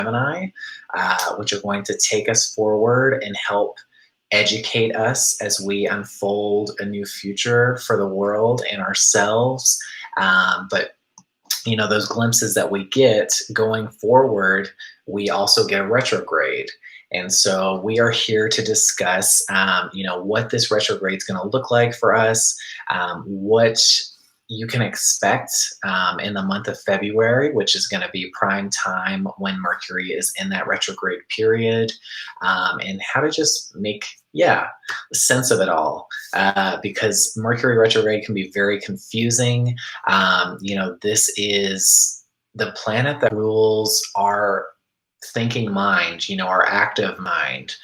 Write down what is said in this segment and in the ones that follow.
Gemini, which are going to take us forward and help educate us as we unfold a new future for the world and ourselves. But those glimpses that we get going forward, we also get a retrograde. And so we are here to discuss, what this retrograde is going to look like for us, what you can expect in the month of February, which is going to be prime time when Mercury is in that retrograde period, and how to just make, sense of it all, because Mercury retrograde can be very confusing. This is the planet that rules our thinking mind, our active mind.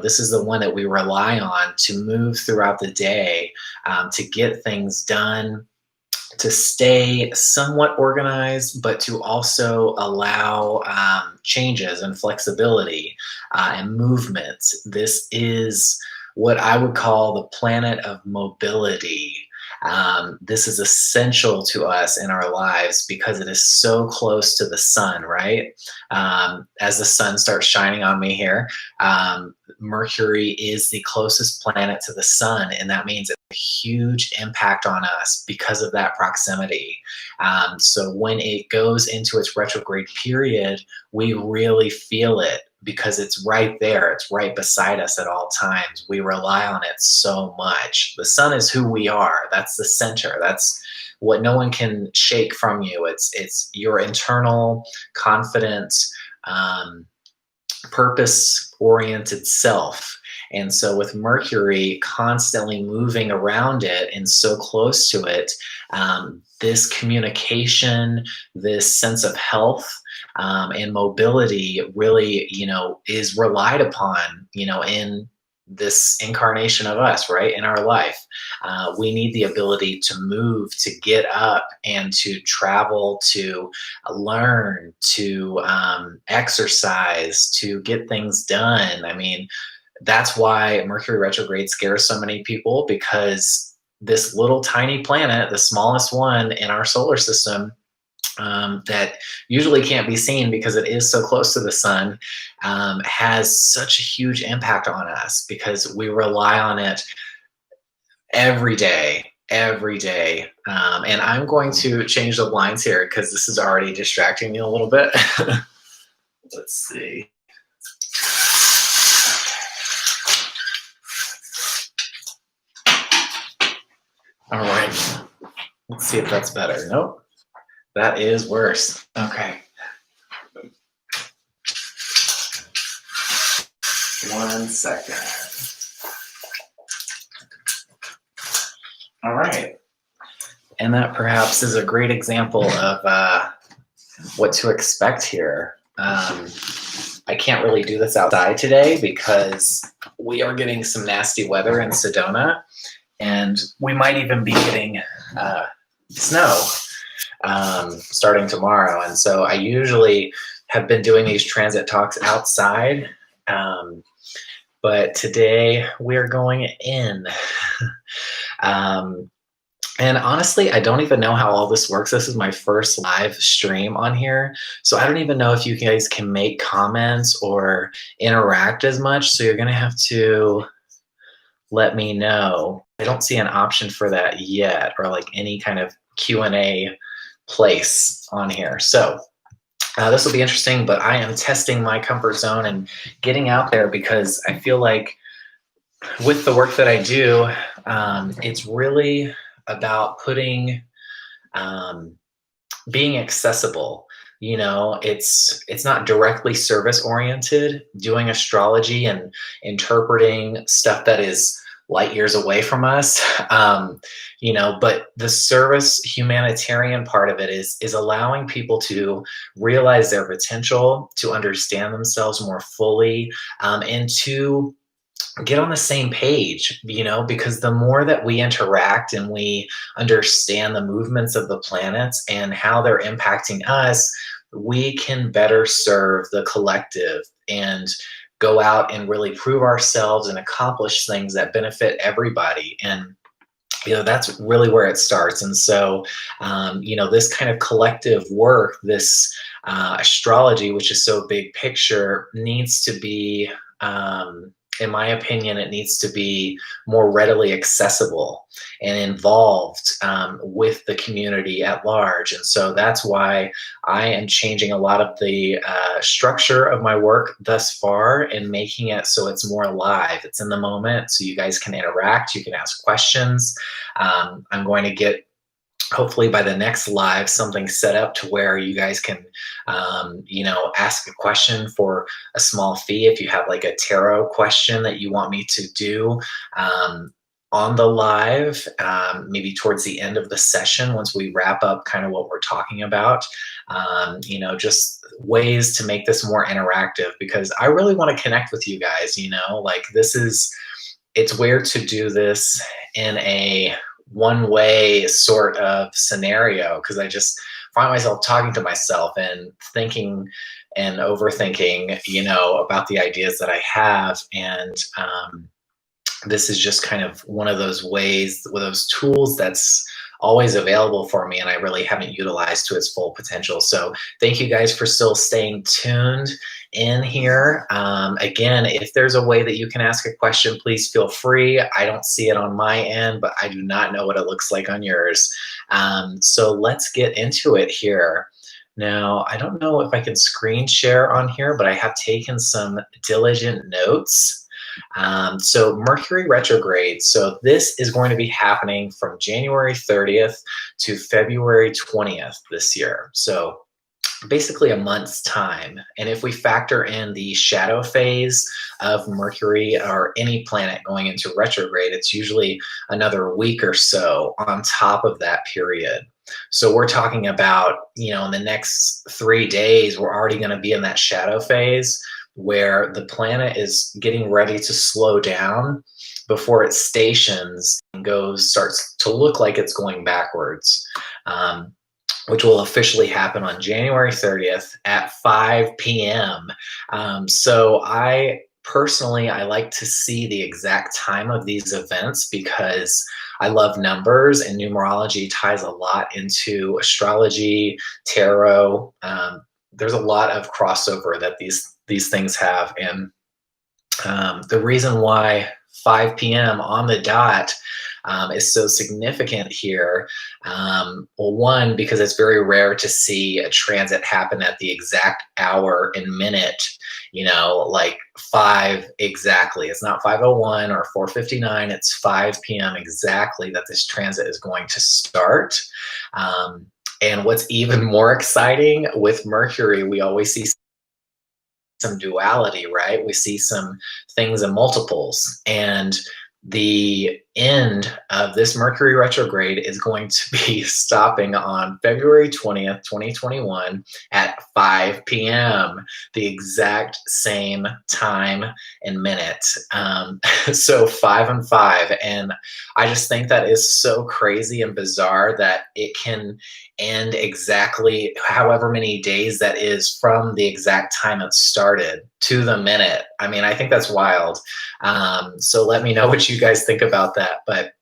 This is the one that we rely on to move throughout the day, to get things done, to stay somewhat organized, but to also allow changes and flexibility and movement. This is what I would call the planet of mobility. This is essential to us in our lives because it is so close to the sun, right? As the sun starts shining on me here, Mercury is the closest planet to the sun, and that means a huge impact on us because of that proximity. So when it goes into its retrograde period, we really feel it because it's right there. It's right beside us at all times. We rely on it so much. The sun is who we are. That's the center. That's what no one can shake from you. It's your internal, confident, purpose-oriented self. And so with Mercury constantly moving around it and so close to it, this communication, this sense of health, and mobility really, is relied upon, in this incarnation of us, right, in our life. We need the ability to move, to get up, and to travel, to learn, to exercise, to get things done. I mean, that's why Mercury retrograde scares so many people, because this little tiny planet, the smallest one in our solar system, that usually can't be seen because it is so close to the sun, has such a huge impact on us because we rely on it every day. And I'm going to change the blinds here because this is already distracting me a little bit. Let's see. All right. Let's see if that's better. Nope. That is worse. Okay. 1 second. All right. And that perhaps is a great example of what to expect here. I can't really do this outside today because we are getting some nasty weather in Sedona, and we might even be getting snow starting tomorrow. And so I usually have been doing these transit talks outside, but today we're going in. And honestly, I don't even know how all this works. This is my first live stream on here, so I don't even know if you guys can make comments or interact as much. So you're gonna have to let me know. I don't see an option for that yet, or like any kind of Q&A place on here. So this will be interesting, but I am testing my comfort zone and getting out there because I feel like with the work that I do, it's really about putting, being accessible. It's not directly service oriented, doing astrology and interpreting stuff that is light years away from us. But the service humanitarian part of it is allowing people to realize their potential, to understand themselves more fully, and to get on the same page, because the more that we interact and we understand the movements of the planets and how they're impacting us, we can better serve the collective and go out and really prove ourselves and accomplish things that benefit everybody. And that's really where it starts. And so, this kind of collective work, this astrology, which is so big picture, needs to be, in my opinion, it needs to be more readily accessible and involved with the community at large. And so that's why I am changing a lot of the structure of my work thus far and making it so it's more alive. It's in the moment, so you guys can interact, you can ask questions. I'm going to get, hopefully by the next live, something set up to where you guys can, ask a question for a small fee. If you have like a tarot question that you want me to do on the live, maybe towards the end of the session, once we wrap up kind of what we're talking about, just ways to make this more interactive, because I really want to connect with you guys, like it's weird to do this in a one way sort of scenario, because I just find myself talking to myself and thinking and overthinking, about the ideas that I have. And this is just kind of one of those ways, with those tools that's always available for me and I really haven't utilized to its full potential. So thank you guys for still staying tuned in here. Again, if there's a way that you can ask a question, please feel free. I don't see it on my end, but I do not know what it looks like on yours. So let's get into it here. Now, I don't know if I can screen share on here, but I have taken some diligent notes. So Mercury retrograde. So this is going to be happening from January 30th to February 20th this year. So basically a month's time. And if we factor in the shadow phase of Mercury or any planet going into retrograde, it's usually another week or so on top of that period. So we're talking about, in the next 3 days, we're already going to be in that shadow phase where the planet is getting ready to slow down before it stations and starts to look like it's going backwards. Which will officially happen on January 30th at 5 p.m. So I like to see the exact time of these events because I love numbers, and numerology ties a lot into astrology, tarot. There's a lot of crossover that these things have. And the reason why 5 p.m. on the dot is so significant here. Well, one, because it's very rare to see a transit happen at the exact hour and minute, like 5 exactly. It's not 5:01 or 4:59. It's 5 p.m. exactly that this transit is going to start. And what's even more exciting with Mercury, we always see some duality, right? We see some things in multiples. And the end of this Mercury retrograde is going to be stopping on February 20th, 2021 at 5 p.m., the exact same time and minute. So 5 and 5. And I just think that is so crazy and bizarre that it can end exactly however many days that is from the exact time it started to the minute. I mean, I think that's wild. So let me know what you guys think about that. But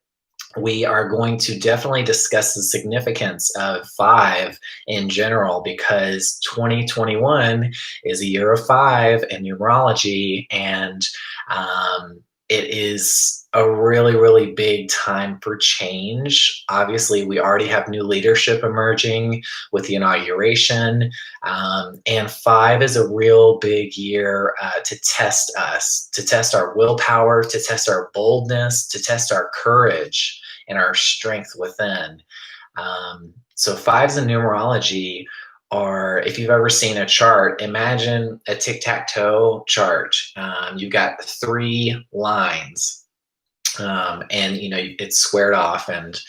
we are going to definitely discuss the significance of 5 in general, because 2021 is a year of 5 in numerology, and it is a really, really big time for change. Obviously, we already have new leadership emerging with the inauguration, and 5 is a real big year to test us, to test our willpower, to test our boldness, to test our courage and our strength within. So 5s in numerology are, if you've ever seen a chart, imagine a tic-tac-toe chart. You've got 3 lines, and it's squared off, and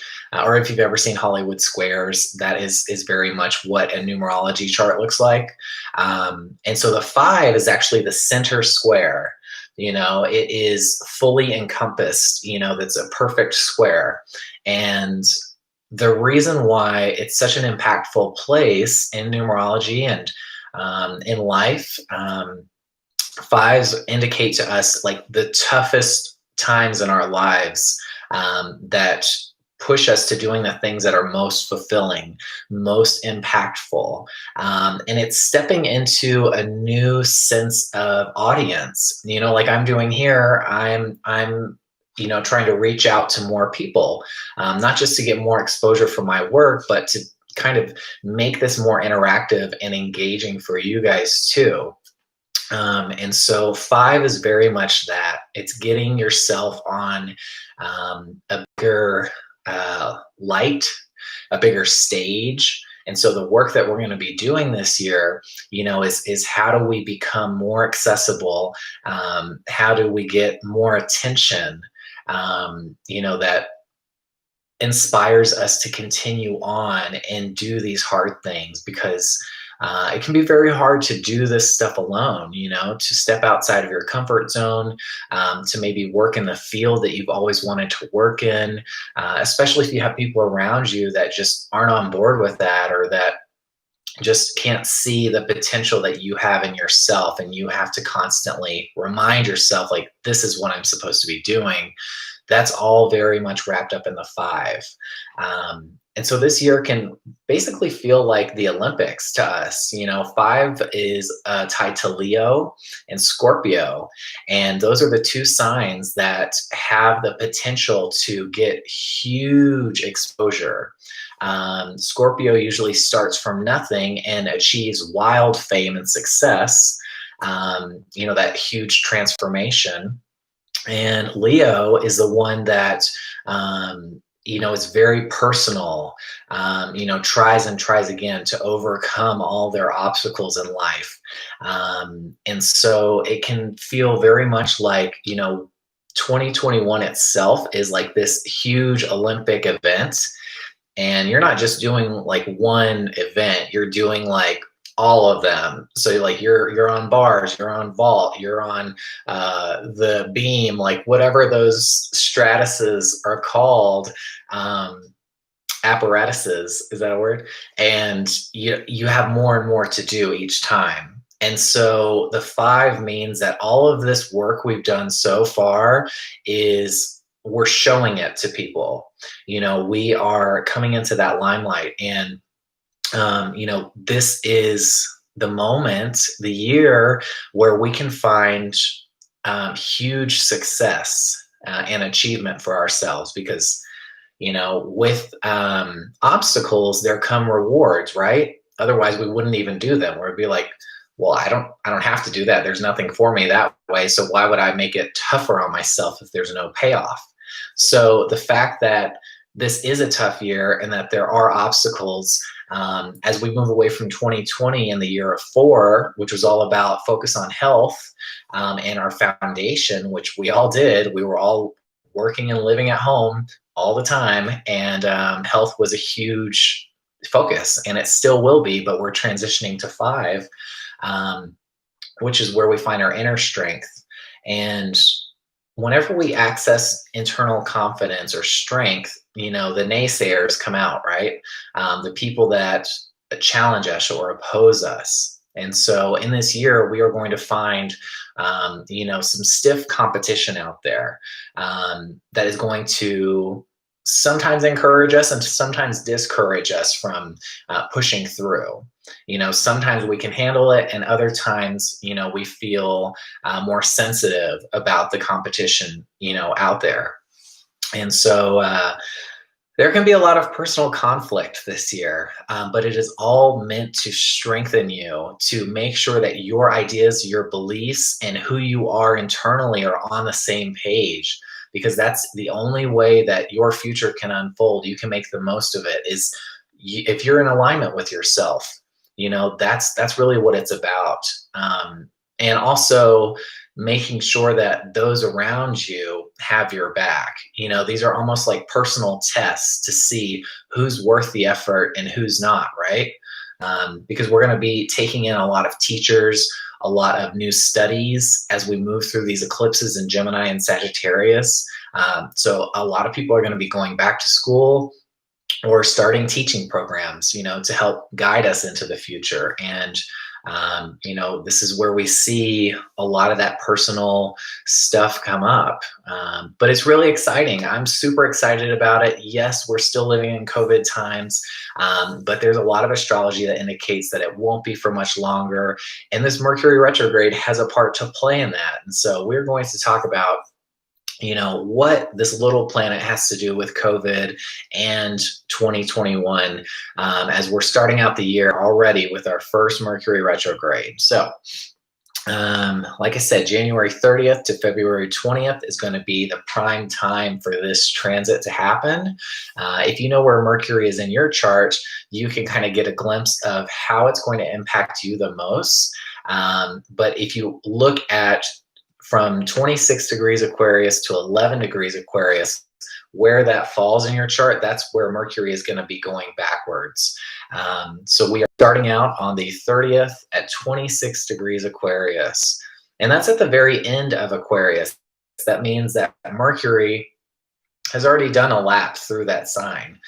or if you've ever seen Hollywood squares, that is very much what a numerology chart looks like. And so the 5 is actually the center square. It is fully encompassed. That's a perfect square. And the reason why it's such an impactful place in numerology and in life, 5s indicate to us like the toughest times in our lives that push us to doing the things that are most fulfilling, most impactful. And it's stepping into a new sense of audience. Like I'm doing here, I'm trying to reach out to more people, not just to get more exposure for my work, but to kind of make this more interactive and engaging for you guys too. And so 5 is very much that. It's getting yourself on a bigger light, a bigger stage. And so the work that we're going to be doing this year, is how do we become more accessible? How do we get more attention? That inspires us to continue on and do these hard things, because it can be very hard to do this stuff alone, to step outside of your comfort zone, to maybe work in the field that you've always wanted to work in, especially if you have people around you that just aren't on board with that, or that just can't see the potential that you have in yourself, and you have to constantly remind yourself, like, this is what I'm supposed to be doing. That's all very much wrapped up in the 5. And so this year can basically feel like the Olympics to us. 5 is tied to Leo and Scorpio. And those are the two signs that have the potential to get huge exposure. Scorpio usually starts from nothing and achieves wild fame and success, that huge transformation. And Leo is the one that, is very personal, tries and tries again to overcome all their obstacles in life. And so it can feel very much like, 2021 itself is like this huge Olympic event. And you're not just doing like one event, you're doing like all of them. So like you're on bars, you're on vault, you're on the beam, like whatever those stratuses are called, apparatuses, is that a word? And you have more and more to do each time. And so the 5 means that all of this work we've done so far is we're showing it to people. We are coming into that limelight, and this is the moment, the year where we can find huge success and achievement for ourselves, because, with obstacles, there come rewards, right? Otherwise, we wouldn't even do them. We'd be like, well, I don't have to do that. There's nothing for me that way. So why would I make it tougher on myself if there's no payoff? So the fact that this is a tough year and that there are obstacles, as we move away from 2020 and the year of 4, which was all about focus on health, and our foundation, which we all did. We were all working and living at home all the time, and health was a huge focus, and it still will be, but we're transitioning to 5, which is where we find our inner strength. And whenever we access internal confidence or strength, the naysayers come out, right? The people that challenge us or oppose us. And so in this year, we are going to find, some stiff competition out there, that is going to sometimes encourage us and sometimes discourage us from pushing through. Sometimes we can handle it, and other times, we feel more sensitive about the competition, out there. And so there can be a lot of personal conflict this year, but it is all meant to strengthen you, to make sure that your ideas, your beliefs, and who you are internally are on the same page, because that's the only way that your future can unfold. You can make the most of it is if you're in alignment with yourself. That's really what it's about. And also making sure that those around you have your back. These are almost like personal tests to see who's worth the effort and who's not, right? Because we're going to be taking in a lot of teachers, a lot of new studies as we move through these eclipses in Gemini and Sagittarius. So a lot of people are going to be going back to school or starting teaching programs, to help guide us into the future. And This is where we see a lot of that personal stuff come up. But it's really exciting. I'm super excited about it. Yes, we're still living in COVID times, but there's a lot of astrology that indicates that it won't be for much longer. And this Mercury retrograde has a part to play in that. And so we're going to talk about what this little planet has to do with COVID and 2021, as we're starting out the year already with our first Mercury retrograde. So, like I said, January 30th to February 20th is going to be the prime time for this transit to happen. If you know where Mercury is in your chart, you can kind of get a glimpse of how it's going to impact you the most. But if you look at from 26 degrees Aquarius to 11 degrees Aquarius, where that falls in your chart, that's where Mercury is going to be going backwards. So we are starting out on the 30th at 26 degrees Aquarius. And that's at the very end of Aquarius. That means that Mercury has already done a lap through that sign.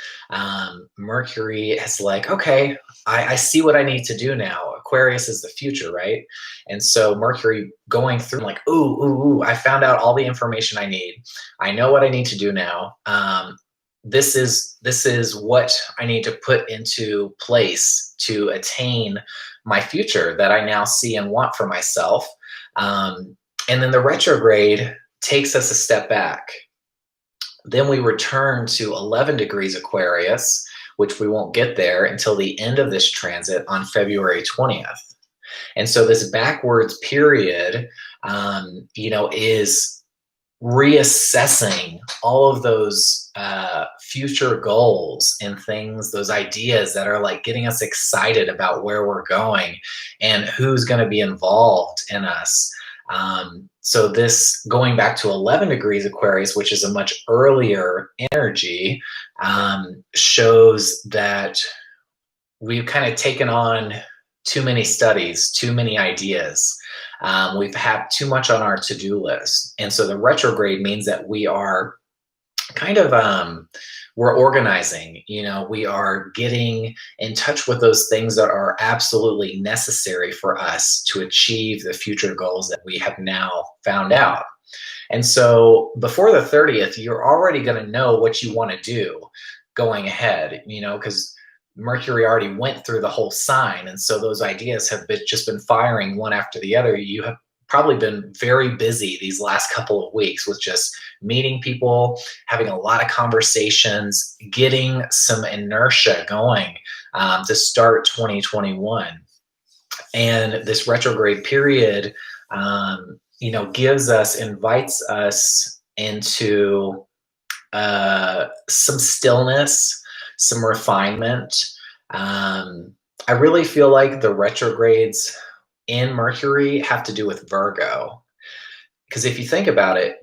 Mercury is like, okay, I see what I need to do now. Aquarius is the future, right? And so Mercury going through like, ooh, I found out all the information I need. I know what I need to do now. This is what I need to put into place to attain my future that I now see and want for myself. And then the retrograde takes us a step back. Then we return to 11 degrees Aquarius, which we won't get there until the end of this transit on February 20th. And so this backwards period, is reassessing all of those future goals and things, those ideas that are like getting us excited about where we're going and who's going to be involved in us. So this going back to 11 degrees Aquarius, which is a much earlier energy, shows that we've kind of taken on too many studies, too many ideas. We've had too much on our to-do list. And so the retrograde means that we are kind of we're organizing, we are getting in touch with those things that are absolutely necessary for us to achieve the future goals that we have now found out. And so before the 30th, you're already going to know what you want to do going ahead, because Mercury already went through the whole sign. And so those ideas have just been firing one after the other. You have probably been very busy these last couple of weeks with just meeting people, having a lot of conversations, getting some inertia going to start 2021. And this retrograde period, invites us into some stillness, some refinement. I really feel like the retrogrades in Mercury have to do with Virgo. Because if you think about it,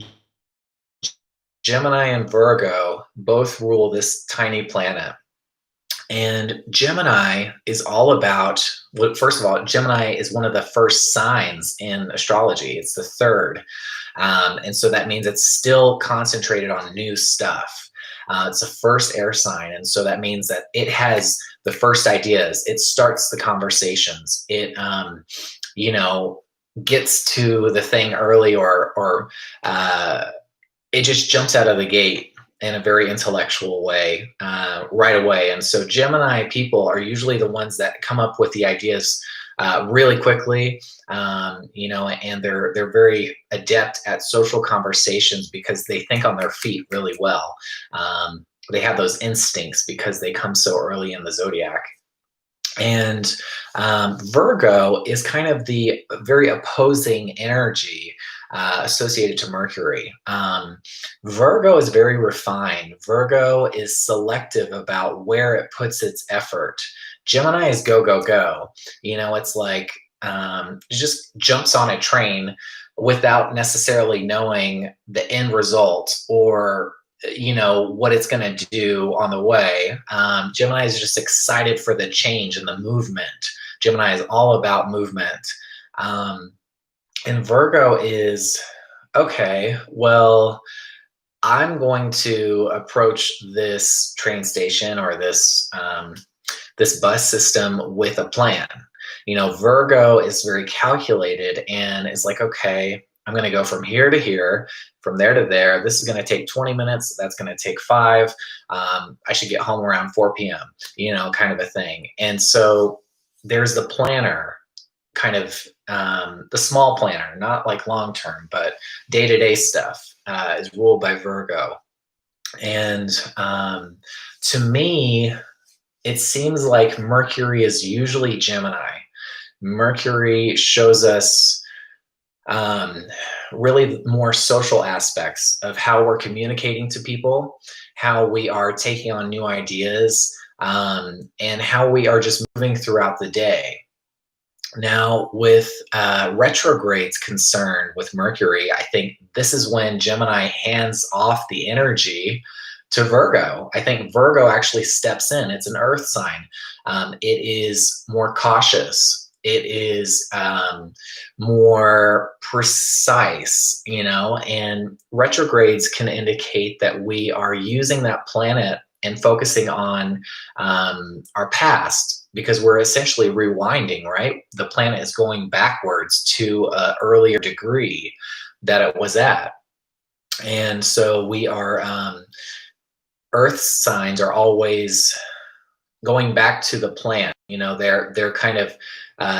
Gemini and Virgo both rule this tiny planet. And Gemini is all about, well, first of all, Gemini is one of the first signs in astrology. It's the third. And so that means it's still concentrated on new stuff. It's the first air sign. And so that means that it has the first ideas. It starts the conversations. It, gets to the thing early or it just jumps out of the gate in a very intellectual way right away. And so Gemini people are usually the ones that come up with the ideas really quickly, and they're very adept at social conversations because they think on their feet really well. They have those instincts because they come so early in the zodiac. And Virgo is kind of the very opposing energy associated to Mercury. Virgo is very refined. Virgo is selective about where it puts its effort. Gemini is go, go, go. It's like it just jumps on a train without necessarily knowing the end result or what it's going to do on the way. Gemini is just excited for the change and the movement. Gemini is all about movement. And Virgo is, okay, well, I'm going to approach this train station or this bus system with a plan. Virgo is very calculated and is like, okay, I'm going to go from here to here, from there to there. This is going to take 20 minutes. That's going to take 5. I should get home around 4 p.m., kind of a thing. And so there's the planner, kind of the small planner, not like long term, but day to day stuff is ruled by Virgo. And to me, it seems like Mercury is usually Gemini. Mercury shows us really more social aspects of how we're communicating to people, how we are taking on new ideas, and how we are just moving throughout the day. Now, with retrogrades concerned with Mercury, I think this is when Gemini hands off the energy to Virgo. I think Virgo actually steps in. It's an earth sign. It is more cautious. It is more precise, and retrogrades can indicate that we are using that planet and focusing on our past, because we're essentially rewinding, right? The planet is going backwards to an earlier degree that it was at. And so we are, earth signs are always going back to the plan. They're kind of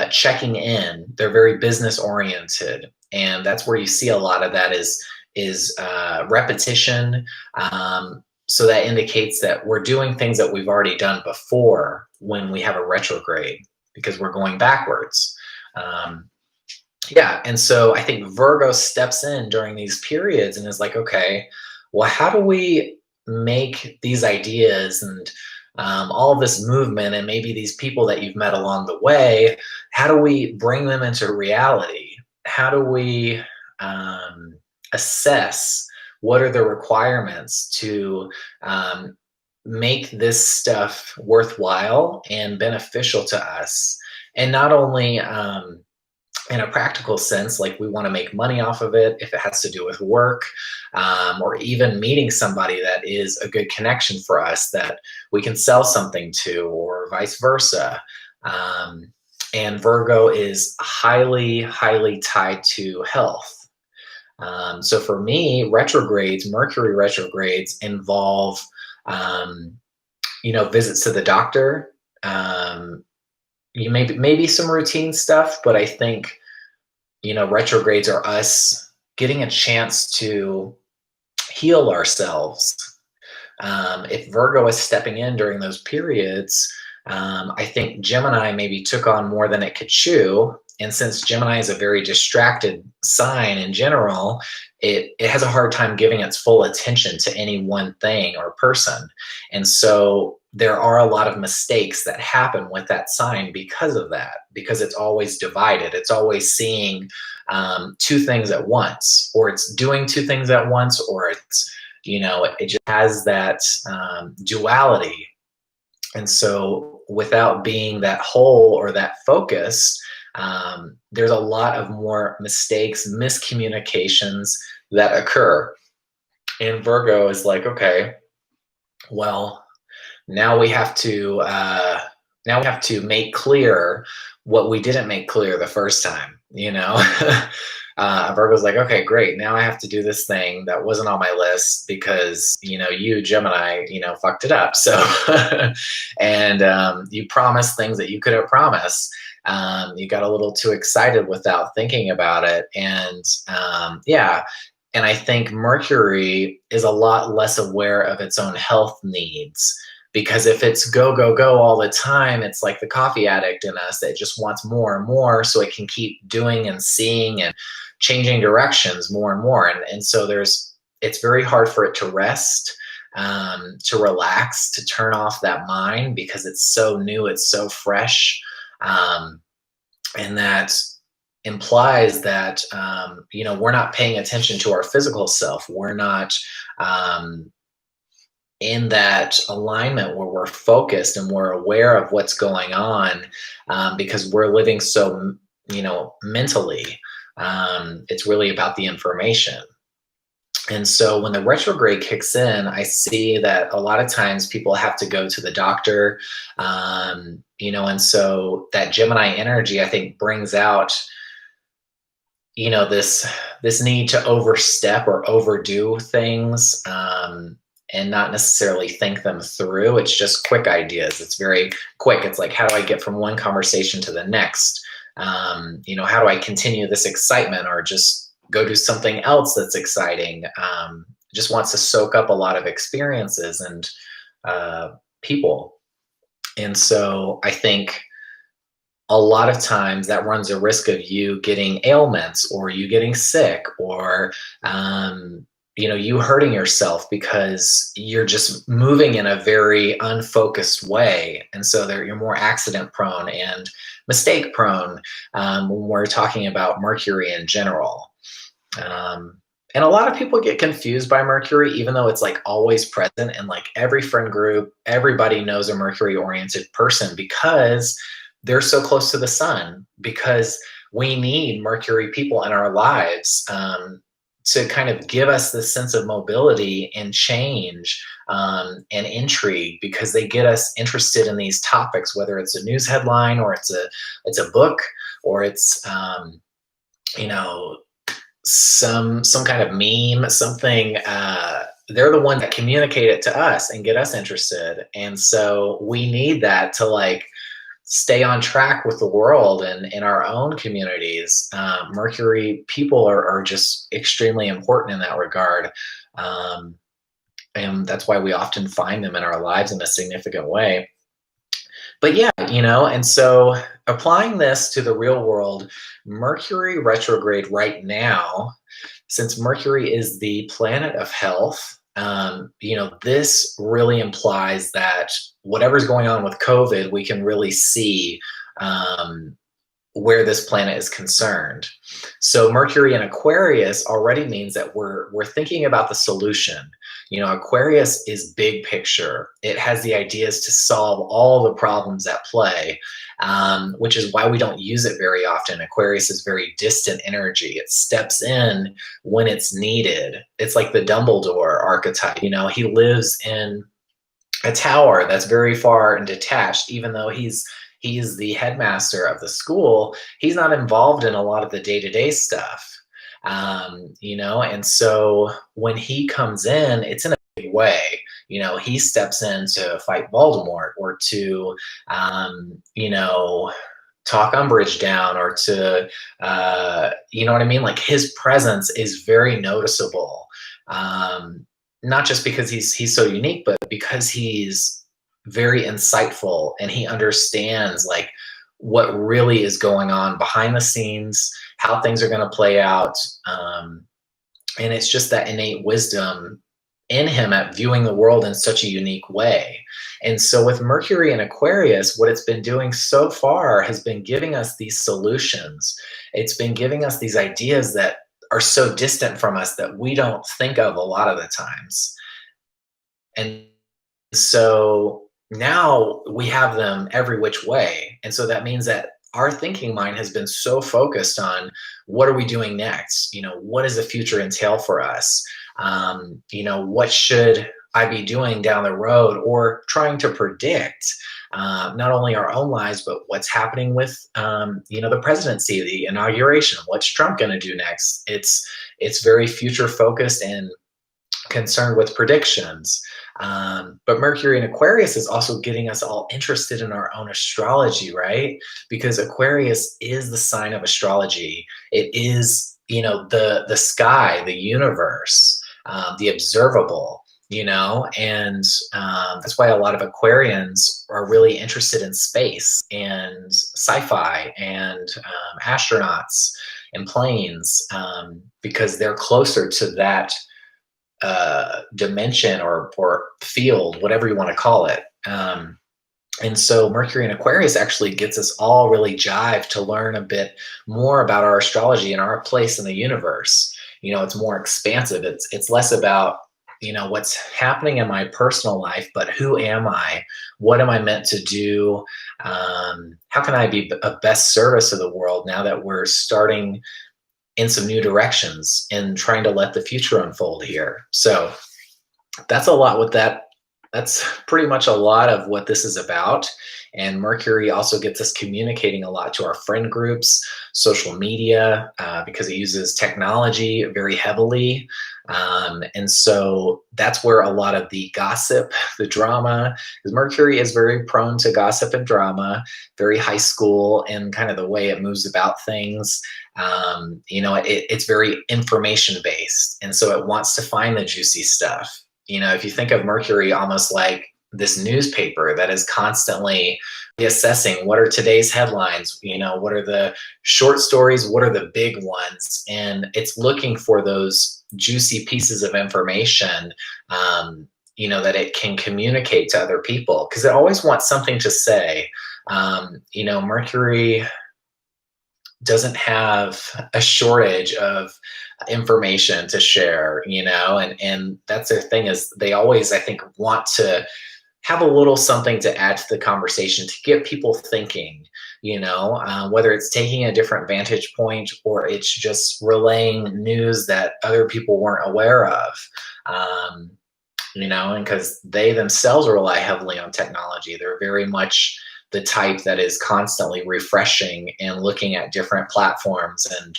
checking in. They're very business oriented. And that's where you see a lot of that is repetition. So that indicates that we're doing things that we've already done before when we have a retrograde, because we're going backwards. And so I think Virgo steps in during these periods and is like, okay, well, how do we make these ideas and all of this movement and maybe these people that you've met along the way, how do we bring them into reality? How do we assess what are the requirements to make this stuff worthwhile and beneficial to us? And not only in a practical sense, like we want to make money off of it, if it has to do with work, or even meeting somebody that is a good connection for us that we can sell something to, or vice versa. And Virgo is highly, highly tied to health. So for me, Mercury retrogrades involve, visits to the doctor, maybe some routine stuff, but I think, retrogrades are us getting a chance to heal ourselves. If Virgo is stepping in during those periods, I think Gemini maybe took on more than it could chew. And since Gemini is a very distracted sign in general, it has a hard time giving its full attention to any one thing or person. And so there are a lot of mistakes that happen with that sign because of that, because it's always divided. It's always seeing two things at once, or it's doing two things at once, or it's, it just has that duality. And so without being that whole or that focus, there's a lot of more mistakes, miscommunications that occur. And Virgo is like, okay, well, now we have to make clear what we didn't make clear the first time. Virgo's like, okay, great. Now I have to do this thing that wasn't on my list because, you, Gemini, fucked it up. So, and you promised things that you couldn't promise. You got a little too excited without thinking about it. And and I think Mercury is a lot less aware of its own health needs, because if it's go, go, go all the time, it's like the coffee addict in us that just wants more and more, so it can keep doing and seeing and changing directions more and more. And so it's very hard for it to rest, to relax, to turn off that mind, because it's so new, it's so fresh. And that implies that, we're not paying attention to our physical self. We're not in that alignment where we're focused and we're aware of what's going on, because we're living so, mentally. It's really about the information. And so when the retrograde kicks in, I see that a lot of times people have to go to the doctor, and so that Gemini energy, I think, brings out, this need to overstep or overdo things, and not necessarily think them through. It's just quick ideas. It's very quick. It's like, how do I get from one conversation to the next? How do I continue this excitement or just go do something else that's exciting? Just wants to soak up a lot of experiences and people. And so I think a lot of times that runs a risk of you getting ailments or you getting sick or you hurting yourself because you're just moving in a very unfocused way, and so you're more accident prone and mistake prone, when we're talking about Mercury in general. Um, and a lot of people get confused by Mercury, even though it's like always present in like every friend group. Everybody knows a Mercury oriented person because they're so close to the sun, because we need Mercury people in our lives, to kind of give us this sense of mobility and change, and intrigue, because they get us interested in these topics, whether it's a news headline or it's a book, or it's you know some kind of meme, something. They're the ones that communicate it to us and get us interested, and so we need that to like stay on track with the world and in our own communities. Mercury people are just extremely important in that regard. Um, and that's why we often find them in our lives in a significant way. But yeah, and so applying this to the real world, Mercury retrograde right now, since Mercury is the planet of health, this really implies that whatever's going on with COVID, we can really see, where this planet is concerned. So Mercury in Aquarius already means that we're thinking about the solution. Aquarius is big picture. It has the ideas to solve all the problems at play, which is why we don't use it very often. Aquarius is very distant energy. It steps in when it's needed. It's like the Dumbledore archetype. He lives in a tower that's very far and detached, even though he's the headmaster of the school. He's not involved in a lot of the day-to-day stuff. And so when he comes in, it's in a big way. He steps in to fight Voldemort, or to talk Umbridge down, or to you know what I mean? Like, his presence is very noticeable. Not just because he's so unique, but because he's very insightful and he understands like what really is going on behind the scenes, how things are going to play out. And it's just that innate wisdom in him at viewing the world in such a unique way. And so with Mercury and Aquarius, what it's been doing so far has been giving us these solutions. It's been giving us these ideas that are so distant from us that we don't think of a lot of the times. And so now we have them every which way. And so that means that our thinking mind has been so focused on what are we doing next? What does the future entail for us? What should I be doing down the road, or trying to predict not only our own lives, but what's happening with, the presidency, the inauguration, what's Trump going to do next? It's very future focused and concerned with predictions. But Mercury in Aquarius is also getting us all interested in our own astrology, right? Because Aquarius is the sign of astrology. It is, the sky, the universe, the observable, and that's why a lot of Aquarians are really interested in space and sci-fi and astronauts and planes, because they're closer to that dimension or field, whatever you want to call it. And so Mercury in Aquarius actually gets us all really jived to learn a bit more about our astrology and our place in the universe. It's more expansive. It's less about, what's happening in my personal life, but who am I? What am I meant to do? How can I be of best service to the world now that we're starting in some new directions and trying to let the future unfold here. So that's a lot with that. That's pretty much a lot of what this is about. And Mercury also gets us communicating a lot to our friend groups, social media, because it uses technology very heavily. And so that's where a lot of the gossip, the drama, because Mercury is very prone to gossip and drama, very high school and kind of the way it moves about things. It's very information based. And so it wants to find the juicy stuff. If you think of Mercury almost like this newspaper that is constantly assessing what are today's headlines, what are the short stories, what are the big ones, and it's looking for those juicy pieces of information, that it can communicate to other people because it always wants something to say. Mercury doesn't have a shortage of information to share, and that's their thing is they always, I think, want to have a little something to add to the conversation to get people thinking, whether it's taking a different vantage point or it's just relaying news that other people weren't aware of. And because they themselves rely heavily on technology, they're very much the type that is constantly refreshing and looking at different platforms and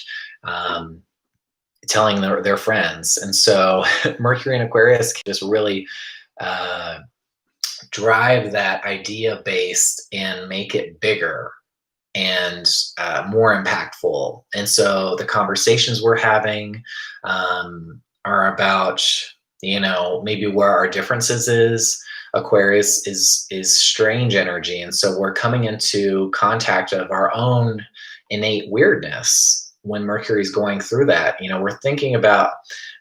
telling their friends. And so Mercury and Aquarius can just really drive that idea based and make it bigger and more impactful. And so the conversations we're having are about, maybe where our differences is. Aquarius is strange energy. And so we're coming into contact of our own innate weirdness when Mercury's going through that. We're thinking about,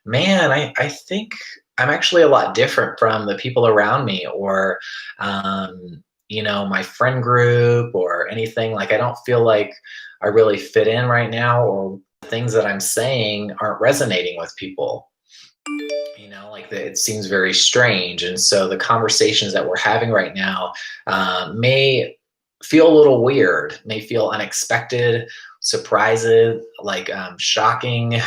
man, I think I'm actually a lot different from the people around me or, my friend group or anything. Like, I don't feel like I really fit in right now, or things that I'm saying aren't resonating with people. It seems very strange. And so the conversations that we're having right now may feel a little weird, may feel unexpected, surprising, like shocking.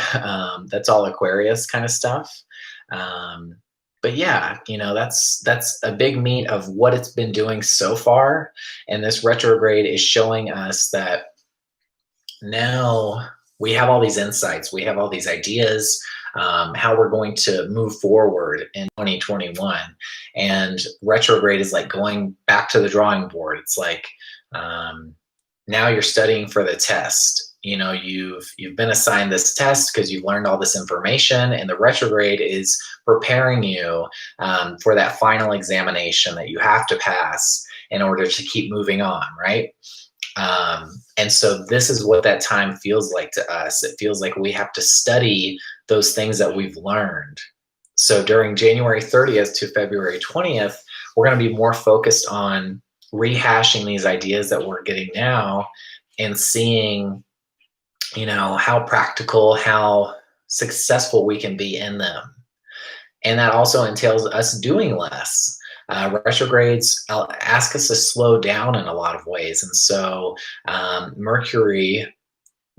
That's all Aquarius kind of stuff. But yeah, that's a big meat of what it's been doing so far. And this retrograde is showing us that now we have all these insights, we have all these ideas, how we're going to move forward in 2021. And retrograde is like going back to the drawing board. It's like now you're studying for the test. You've been assigned this test because you've learned all this information, and the retrograde is preparing you for that final examination that you have to pass in order to keep moving on, right? And so this is what that time feels like to us. It feels like we have to study those things that we've learned. So during January 30th to February 20th, we're going to be more focused on rehashing these ideas that we're getting now and seeing, how practical, how successful we can be in them. And that also entails us doing less. Retrogrades ask us to slow down in a lot of ways. And so Mercury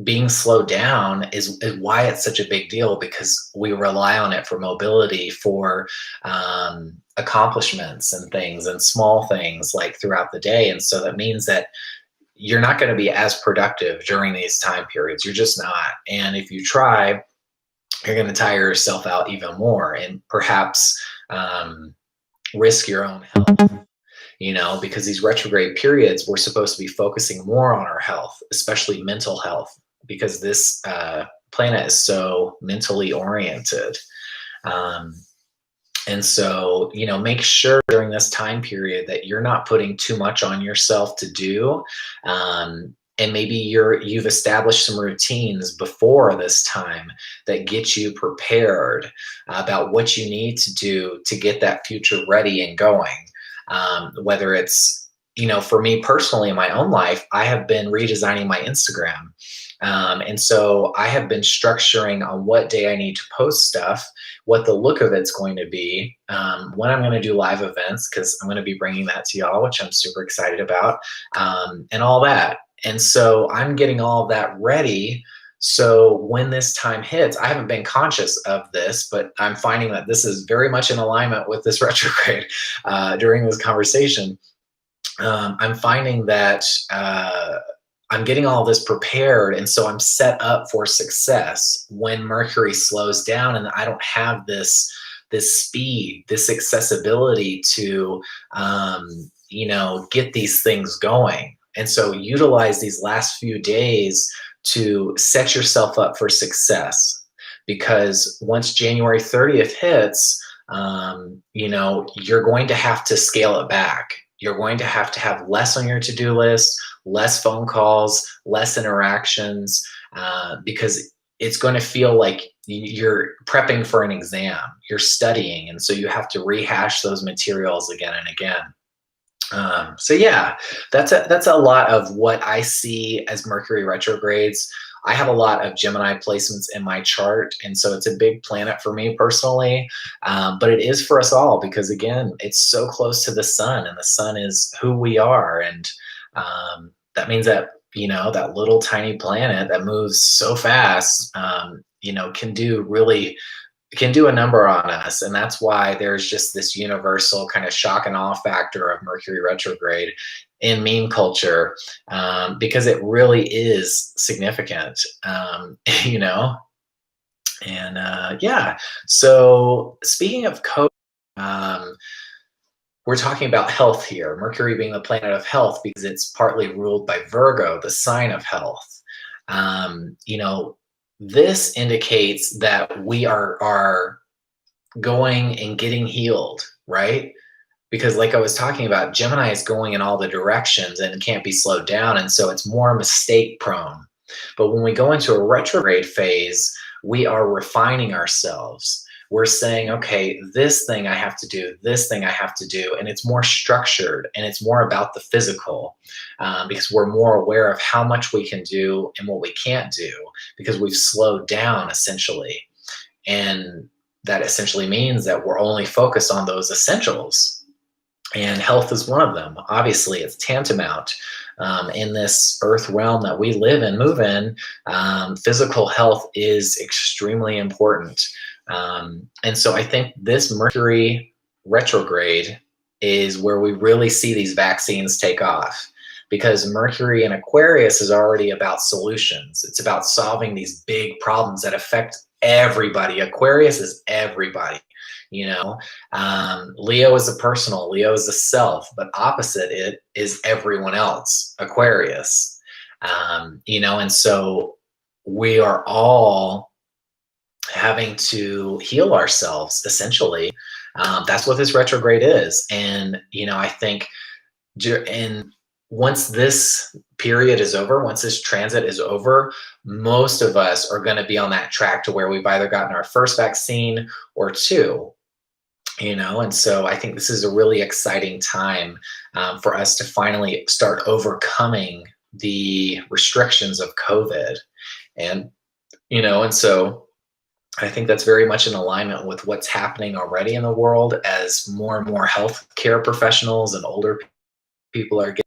being slowed down is why it's such a big deal, because we rely on it for mobility, for accomplishments and things and small things like throughout the day. And so that means that you're not going to be as productive during these time periods. You're just not. And if you try, you're going to tire yourself out even more and perhaps risk your own health, because these retrograde periods, we're supposed to be focusing more on our health, especially mental health, because this planet is so mentally oriented. And so, make sure during this time period that you're not putting too much on yourself to do. And maybe you've established some routines before this time that get you prepared about what you need to do to get that future ready and going. Whether it's, for me personally in my own life, I have been redesigning my Instagram. And so I have been structuring on what day I need to post stuff, what the look of it's going to be, when I'm going to do live events, because I'm going to be bringing that to y'all, which I'm super excited about, and all that. And so I'm getting all of that ready So when this time hits, I haven't been conscious of this, but I'm finding that this is very much in alignment with this retrograde during this conversation. I'm finding that I'm getting all this prepared, and so I'm set up for success when Mercury slows down, and I don't have this speed, this accessibility to get these things going. And so utilize these last few days to set yourself up for success. Because once January 30th hits, you're going to have to scale it back. You're going to have less on your to-do list, less phone calls, less interactions, because it's going to feel like you're prepping for an exam, you're studying, and so you have to rehash those materials again and again. So yeah, that's a lot of what I see as Mercury retrogrades. I have a lot of Gemini placements in my chart, and so it's a big planet for me personally. But it is for us all because again, it's so close to the sun, and the sun is who we are, and that means that that little tiny planet that moves so fast, can do a number on us. And that's why there's just this universal kind of shock and awe factor of Mercury retrograde in meme culture, because it really is significant, you know? And yeah, so speaking of COVID, um, we're talking about health here, Mercury being the planet of health because it's partly ruled by Virgo, the sign of health. Um, you know, this indicates that we are going and getting healed, right? Because like I was talking about, Gemini is going in all the directions and can't be slowed down, and so it's more mistake prone. But when we go into a retrograde phase, we are refining ourselves. We're saying, okay, this thing I have to do, this thing I have to do, and it's more structured and it's more about the physical, because we're more aware of how much we can do and what we can't do because we've slowed down essentially. And that essentially means that we're only focused on those essentials. And health is one of them. Obviously, it's tantamount in this earth realm that we live and move in. Physical health is extremely important. And so I think this Mercury retrograde is where we really see these vaccines take off, because Mercury in Aquarius is already about solutions. It's about solving these big problems that affect everybody. Aquarius is everybody. Leo is the personal, Leo is the self, but opposite it is everyone else, Aquarius. And so we are all having to heal ourselves essentially. That's what this retrograde is. And I think once this period is over, once this transit is over, most of us are going to be on that track to where we've either gotten our first vaccine or two. And so I think this is a really exciting time for us to finally start overcoming the restrictions of COVID. And so I think that's very much in alignment with what's happening already in the world as more and more healthcare professionals and older people are getting.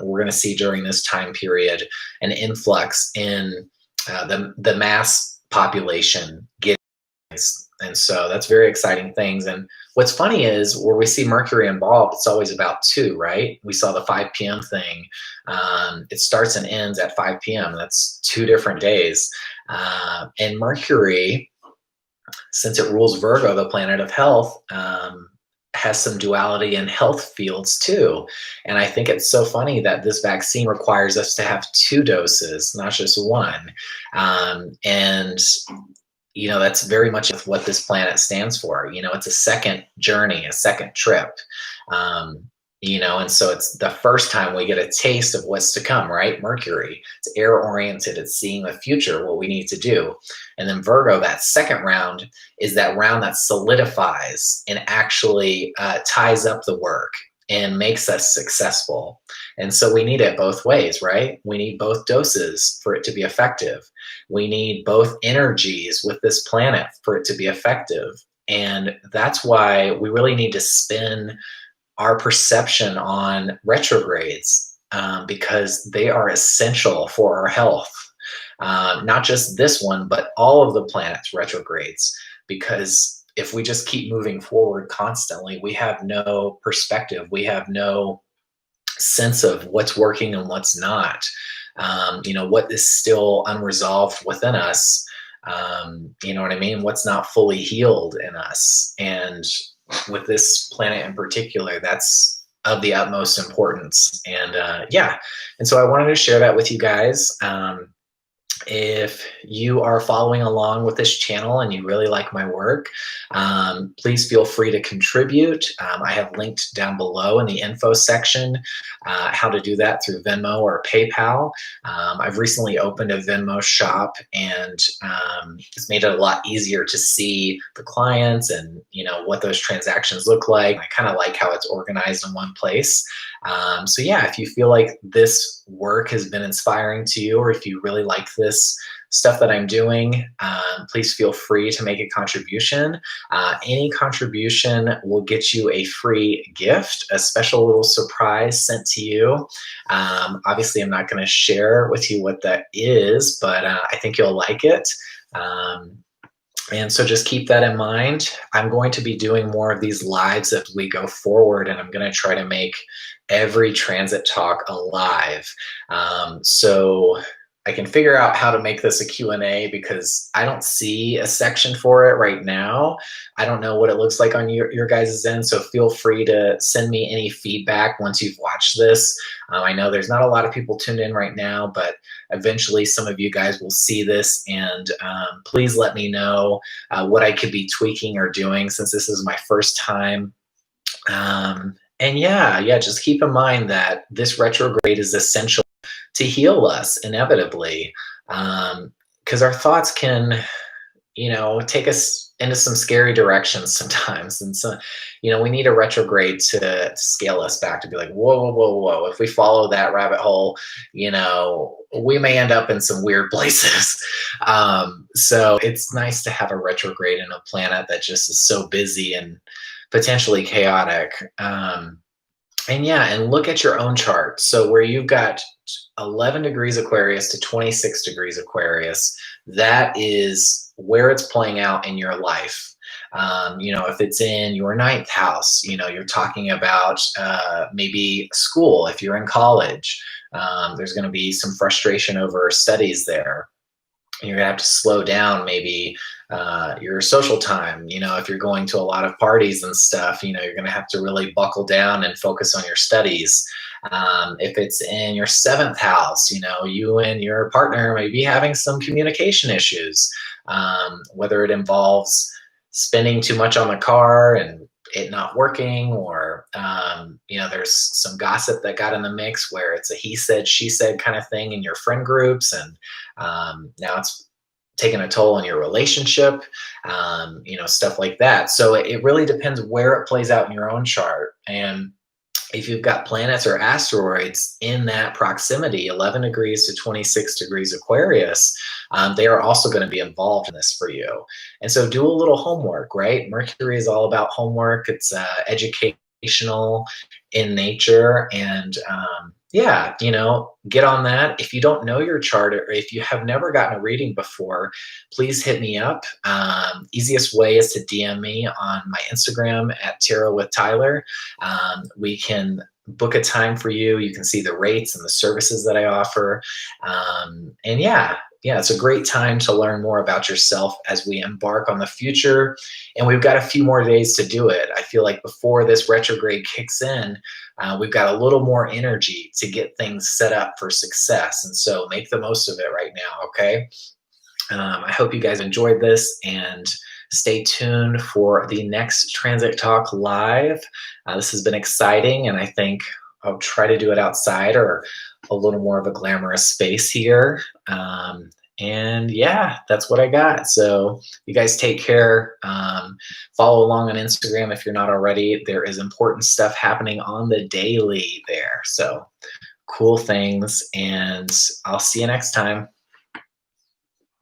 We're going to see during this time period an influx in the mass population getting. And so that's very exciting things. And what's funny is where we see Mercury involved, it's always about two, right? We saw the 5 p.m. thing. It starts and ends at 5 p.m. That's 2 different days. And Mercury, since it rules Virgo, the planet of health, has some duality in health fields too. And I think it's so funny that this vaccine requires us to have 2 doses, not just 1. And that's very much what this planet stands for. It's a second journey, a second trip. And so it's the first time we get a taste of what's to come, right? Mercury, it's air oriented. It's seeing the future, what we need to do. And then Virgo, that second round is that round that solidifies and actually ties up the work and makes us successful. And so we need it both ways, right? We need both doses for it to be effective. We need both energies with this planet for it to be effective. And that's why we really need to spin our perception on retrogrades because they are essential for our health. Not just this one, but all of the planets retrogrades, because if we just keep moving forward constantly, we have no perspective. We have no sense of what's working and what's not. What is still unresolved within us. You know what I mean? What's not fully healed in us. And with this planet in particular, that's of the utmost importance. And yeah, and so I wanted to share that with you guys. If you are following along with this channel and you really like my work, please feel free to contribute. I have linked down below in the info section how to do that through Venmo or PayPal. I've recently opened a Venmo shop, and it's made it a lot easier to see the clients and what those transactions look like. I kind of like how it's organized in one place. So yeah, if you feel like this work has been inspiring to you, or if you really like this stuff that I'm doing, please feel free to make a contribution. Any contribution will get you a free gift, a special little surprise sent to you. Obviously, I'm not going to share with you what that is, but I think you'll like it. And so just keep that in mind. I'm going to be doing more of these lives as we go forward, and I'm going to try to make every transit talk alive. So I can figure out how to make this a Q&A, because I don't see a section for it right now. I don't know what it looks like on your guys' end, so feel free to send me any feedback once you've watched this. I know there's not a lot of people tuned in right now, but eventually some of you guys will see this, and please let me know what I could be tweaking or doing, since this is my first time. And yeah, just keep in mind that this retrograde is essential to heal us inevitably, because our thoughts can, take us into some scary directions sometimes. And so, we need a retrograde to scale us back, to be like, whoa, whoa, whoa, whoa. If we follow that rabbit hole, we may end up in some weird places. So it's nice to have a retrograde in a planet that just is so busy and potentially chaotic. And yeah, and look at your own chart. So where you've got 11 degrees Aquarius to 26 degrees Aquarius, that is where it's playing out in your life. If it's in your ninth house, you're talking about maybe school. If you're in college, there's going to be some frustration over studies there. You're gonna have to slow down maybe your social time. If you're going to a lot of parties and stuff, you're gonna have to really buckle down and focus on your studies. If it's in your seventh house, you and your partner may be having some communication issues, whether it involves spending too much on the car and it not working, or there's some gossip that got in the mix where it's a he said, she said kind of thing in your friend groups, and now it's taking a toll on your relationship, stuff like that. So it really depends where it plays out in your own chart. And if you've got planets or asteroids in that proximity, 11 degrees to 26 degrees Aquarius, they are also going to be involved in this for you. And so do a little homework, right? Mercury is all about homework. It's educational in nature. And yeah, get on that. If you don't know your chart, or if you have never gotten a reading before, please hit me up. Easiest way is to DM me on my Instagram at Tarot with Tyler. We can book a time for you. You can see the rates and the services that I offer. And yeah, it's a great time to learn more about yourself as we embark on the future. And we've got a few more days to do it. I feel like before this retrograde kicks in, we've got a little more energy to get things set up for success. And so make the most of it right now, okay? I hope you guys enjoyed this, and stay tuned for the next Transit Talk Live. This has been exciting, and I think I'll try to do it outside or a little more of a glamorous space here. And yeah, that's what I got. So you guys take care. Follow along on Instagram if you're not already. There is important stuff happening on the daily there. So cool things, and I'll see you next time.